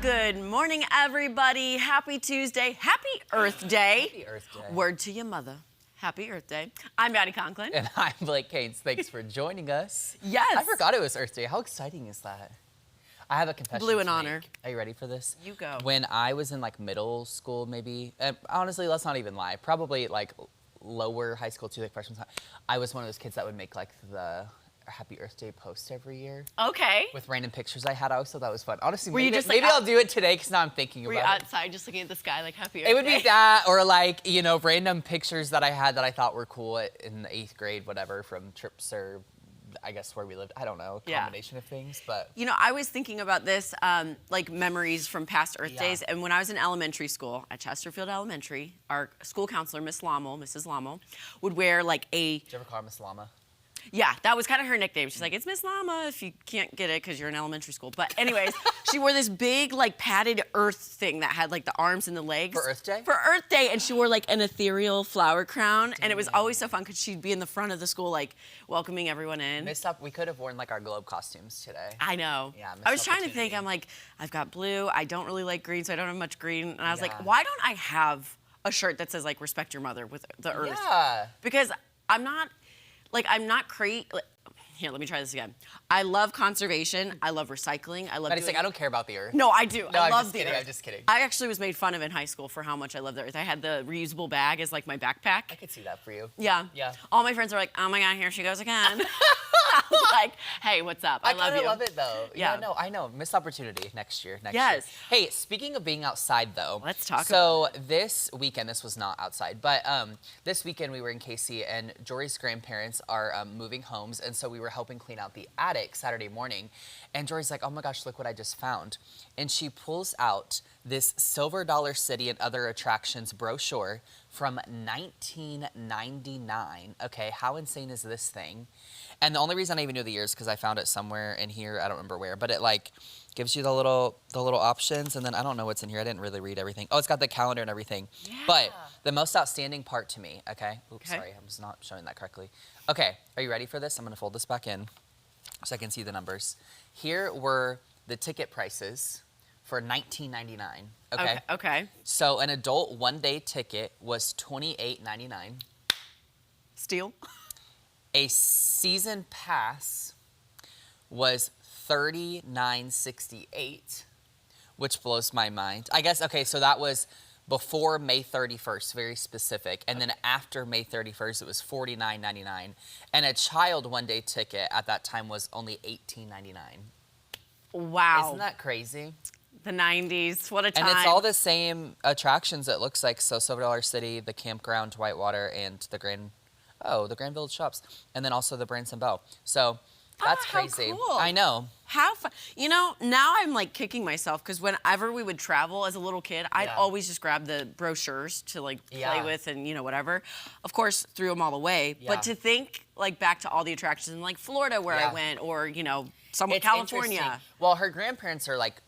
Good morning, everybody. Happy Tuesday. Happy Earth Day. Happy Earth Day. Word to your mother. Happy Earth Day. I'm Maddie Conklin. And I'm Blake Caines. Thanks for joining us. Yes. I forgot it was Earth Day. How exciting is that? I have a confession Blue in to honor. make. Are you ready for this? You go. When I was in like middle school, maybe, honestly, let's not even lie, probably like lower high school too, like freshman time, I was one of those kids that would make like the Happy Earth Day post every year. Okay. With random pictures I had. I always thought that was fun. Honestly, Were you maybe, just, like, maybe I'll do it today because now I'm thinking Were you about it. outside just looking at the sky like Happy Earth Day? It would be that, or like, you know, random pictures that I had that I thought were cool in the 8th grade, whatever, from trips or I guess where we lived. I don't know, Yeah. combination of things, but. You know, I was thinking about this, like memories from past Earth Yeah. Days. And when I was in elementary school at Chesterfield Elementary, our school counselor, Mrs. Lommel, would wear like a, Did you ever call her Miss Llama? yeah, that was kind of her nickname. She's like, it's Miss Llama if you can't get it because you're in elementary school. But anyways, she wore this big like padded earth thing that had like the arms and the legs. For Earth Day? For Earth Day. And she wore like an ethereal flower crown. And it was always so fun because she'd be in the front of the school like welcoming everyone in. Missed up. We could have worn like our globe costumes today. I know. Yeah, missed I was trying to opportunity. think, I'm like, I've got blue. I don't really like green, so I don't have much green. And I was Yeah. like, why don't I have a shirt that says like respect your mother with the earth? Yeah. Because I'm not crazy. Here, let me try this again. I love conservation. I love recycling. I love But it's doing... like, I don't care about the earth. No, I do. No, I I'm love just the kidding. earth. I'm just kidding. I actually was made fun of in high school for how much I love the earth. I had the reusable bag as like my backpack. I could see that for you. Yeah. Yeah. All my friends are like, oh my God, here she goes again. I was like, hey, what's up? I love kinda you. love it though. Yeah. No, I know. Missed opportunity next year. Yes. Hey, speaking of being outside though. Let's talk So this weekend, this was not outside, but this weekend we were in KC and Jory's grandparents are moving homes. And so we were helping clean out the attic Saturday morning. And Jory's like, oh my gosh, look what I just found. And she pulls out this Silver Dollar City and Other Attractions brochure from 1999. Okay, how insane is this thing? And the only reason I even knew the year is because I found it somewhere in here. I don't remember where, but it like gives you the little options, and then I don't know what's in here. I didn't really read everything. Oh, it's got the calendar and everything. Yeah. But the most outstanding part to me, okay? Oops, Okay. sorry, I was not showing that correctly. Okay, are you ready for this? I'm gonna fold this back in so I can see the numbers. Here were the ticket prices for 1999. Okay. Okay. So an adult one-day ticket was $28.99. Steal. A season pass was $39.68, which blows my mind. I guess, okay, so that was before May 31st, very specific. And then after May 31st, it was $49.99. And a child one-day ticket at that time was only $18.99. Wow. Isn't that crazy? The 90s. What a time. And it's all the same attractions, it looks like. So Silver Dollar City, the campground, Whitewater, and the Grand Village Shops. And then also the Branson Bell. So that's how crazy. cool. I know. How fun. You know, now I'm like kicking myself because whenever we would travel as a little kid, I'd Yeah. always just grab the brochures to like play Yeah. with and, you know, whatever. Of course, threw them all away. Yeah. But to think like back to all the attractions in like Florida where Yeah. I went or, you know, somewhere It's California. interesting. Well, her grandparents are like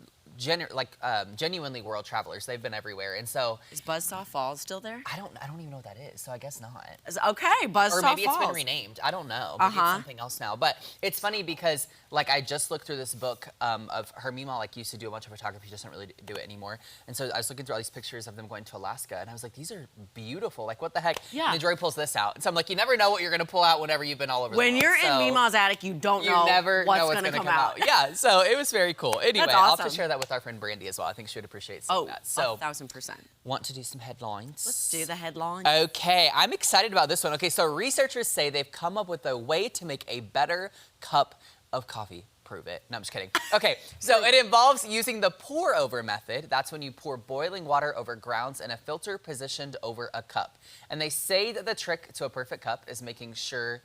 genuinely world travelers. They've been everywhere. And so Is Buzzsaw Falls still there? I don't even know what that is. So I guess not. Okay, Buzzsaw Or maybe Falls. it's been renamed. I don't know. Maybe it's something else now. But it's funny because like I just looked through this book of her Mima like used to do a bunch of photography. She doesn't really do it anymore. And so I was looking through all these pictures of them going to Alaska, and I was like, these are beautiful. Like what the heck? Yeah. And then Jory pulls this out. And so I'm like, you never know what you're gonna pull out whenever you've been all over the When world. you're in So Mima's attic, you don't you know never what's know what's gonna gonna come out. Yeah. So it was very cool. Anyway, That's I'll have to awesome. share that with our friend Brandy as well. I think she would appreciate seeing Oh, that. So 1,000%. want to do some headlines? Let's do the headline. Okay, I'm excited about this one. Okay, so researchers say they've come up with a way to make a better cup of coffee. Prove it. No, I'm just kidding. Okay, so it involves using the pour over method. That's when you pour boiling water over grounds in a filter positioned over a cup. And they say that the trick to a perfect cup is making sure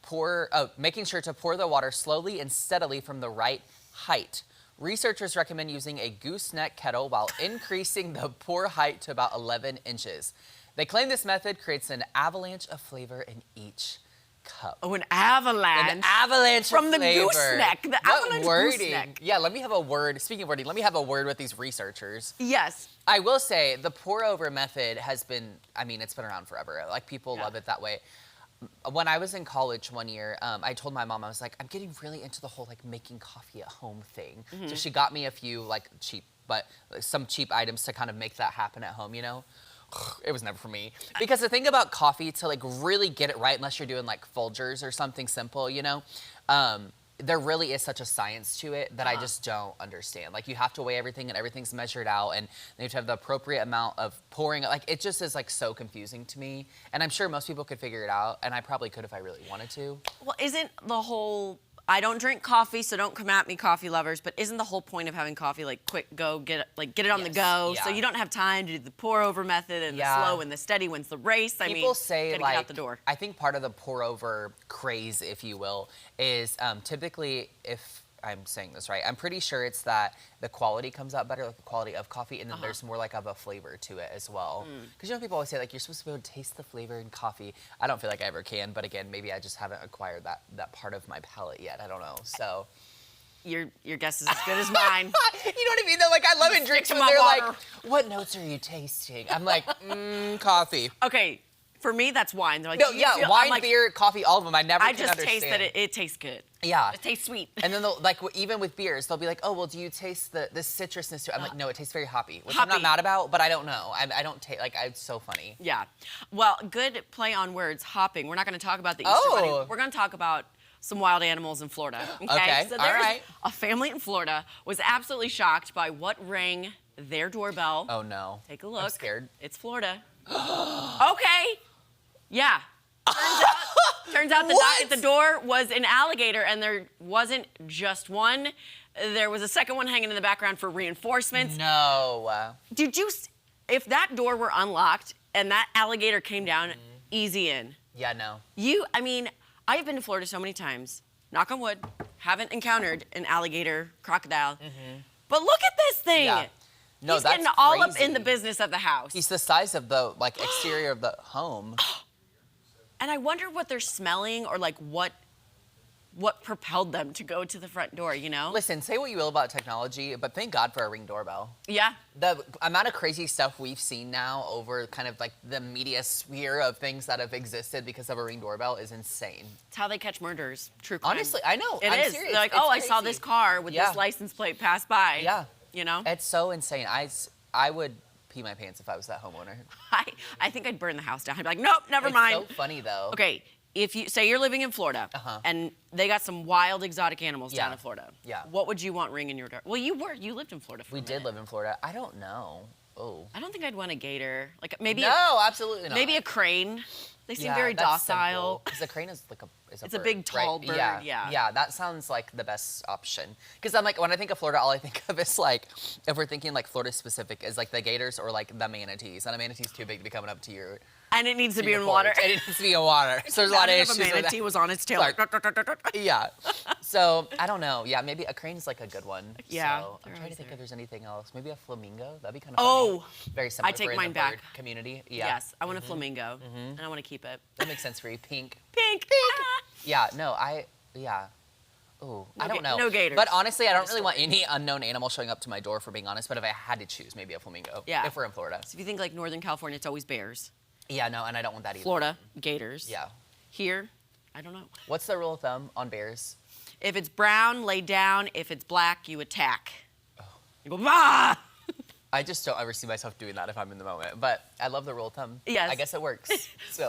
to pour the water slowly and steadily from the right height. Researchers recommend using a gooseneck kettle while increasing the pour height to about 11 inches. They claim this method creates an avalanche of flavor in each cup. Oh, an avalanche. An avalanche From of the flavor. gooseneck, the What avalanche wording? gooseneck. Yeah, let me have a word. Speaking of wording, let me have a word with these researchers. Yes. I will say the pour over method has been, I mean, it's been around forever. Like people love it that way. When I was in college one year, I told my mom, I was like, I'm getting really into the whole like making coffee at home thing. So she got me a few like cheap but like, some cheap items to kind of make that happen at home, you know? It was never for me. Because the thing about coffee, to like really get it right, unless you're doing like Folgers or something simple, you know, there really is such a science to it that I just don't understand. Like you have to weigh everything and everything's measured out and you have to have the appropriate amount of pouring. Like it just is like so confusing to me. And I'm sure most people could figure it out and I probably could if I really wanted to. Well, isn't the whole, I don't drink coffee, so don't come at me, coffee lovers, but isn't the whole point of having coffee like quick go, get it on the Yes, go, so yeah. you don't have time to do the pour over method and Yeah. the slow and the steady wins the race? I People mean, say gotta like, get out the door. I think part of the pour over craze, if you will, is typically, if I'm saying this right, I'm pretty sure it's that the quality comes out better, like the quality of coffee, and then there's more like of a flavor to it as well. Because you know people always say like you're supposed to be able to taste the flavor in coffee. I don't feel like I ever can, but again, maybe I just haven't acquired that part of my palate yet. I don't know. So Your guess is as good as mine. you know what I mean? Though, like I love in drinks to when my they're water. like, "What notes are you tasting?" I'm like, coffee. Okay, for me that's wine. They're like, No, "Do you yeah, feel-" I'm wine, like, beer, coffee, all of them. I never I can just understand. taste that it tastes good. Yeah. It tastes sweet. And then they'll, like even with beers, they'll be like, "Oh, well, do you taste the citrusness to it?" I'm like, "No, it tastes very hoppy," which I'm not Hoppy. mad about, but I don't know. I don't take like it's so funny. Yeah. Well, good play on words, hopping. We're not going to talk about the Easter Oh. Bunny. We're going to talk about some wild animals in Florida. Okay, So all there's right. a family in Florida was absolutely shocked by what rang their doorbell. Oh no. Take a look. I'm scared. It's Florida. Okay. Yeah. Turns out the knock What? at the door was an alligator, and there wasn't just one. There was a second one hanging in the background for reinforcements. No. Did you, if that door were unlocked and that alligator came down, easy in. Yeah, no. I mean, I've been to Florida so many times, knock on wood, haven't encountered an alligator, crocodile. But look at this thing. Yeah. No, He's that's getting all up in the crazy. business of the house. He's the size of the like exterior of the home. And I wonder what they're smelling or like what propelled them to go to the front door, you know? Listen, say what you will about technology, but thank God for a Ring doorbell. Yeah. The amount of crazy stuff we've seen now over kind of like the media sphere of things that have existed because of a Ring doorbell is insane. It's how they catch murderers. True crime. Honestly, I know. It I'm is. serious. They're like, It's oh, I saw crazy. this car with Yeah. this license plate pass by. Yeah. You know? It's so insane. I would pee my pants if I was that homeowner. I think I'd burn the house down. I'd be like, nope, never mind. It's so funny though. Okay, if you say you're living in Florida and they got some wild exotic animals down Yeah. in Florida, Yeah. what would you want ringing your door? Well, you lived in Florida for We a did minute. live in Florida. I don't know. Oh. I don't think I'd want a gator. Like maybe No, absolutely not. maybe a crane. They seem Yeah, very that's docile. Because the crane is like is a It's a bird, big, tall right? bird, Yeah, yeah. yeah. That sounds like the best option. Because I'm like, when I think of Florida, all I think of is like, if we're thinking like Florida specific, is like the gators or like the manatees. And a manatee's too big to be coming up to your. And it needs to be your in water. porch. And it needs to be in water. So there's a lot of Imagine issues if a with manatee that. was on its tail. Sorry. Like, Yeah. So I don't know. Yeah, maybe a crane is like a good one. Yeah, So I'm they're trying to always think there. if there's anything else. Maybe a flamingo. That'd be kind of Oh, very similar. I take for in mine the back. bird community. Yeah. Yes, I want a flamingo, and I want to keep it. That makes sense for you. Pink. Pink. Yeah. No. Yeah. Ooh, I don't know. No gators. But honestly, I don't really want any unknown animal showing up to my door, for being honest. But if I had to choose, maybe a flamingo. Yeah. If we're in Florida. So if you think like Northern California, it's always bears. Yeah, no, and I don't want that either. Florida, gators. Yeah. Here, I don't know. What's the rule of thumb on bears? If it's brown, lay down. If it's black, you attack. Oh. You go, bah! I just don't ever see myself doing that if I'm in the moment. But I love the rule of thumb. Yes. I guess it works. So.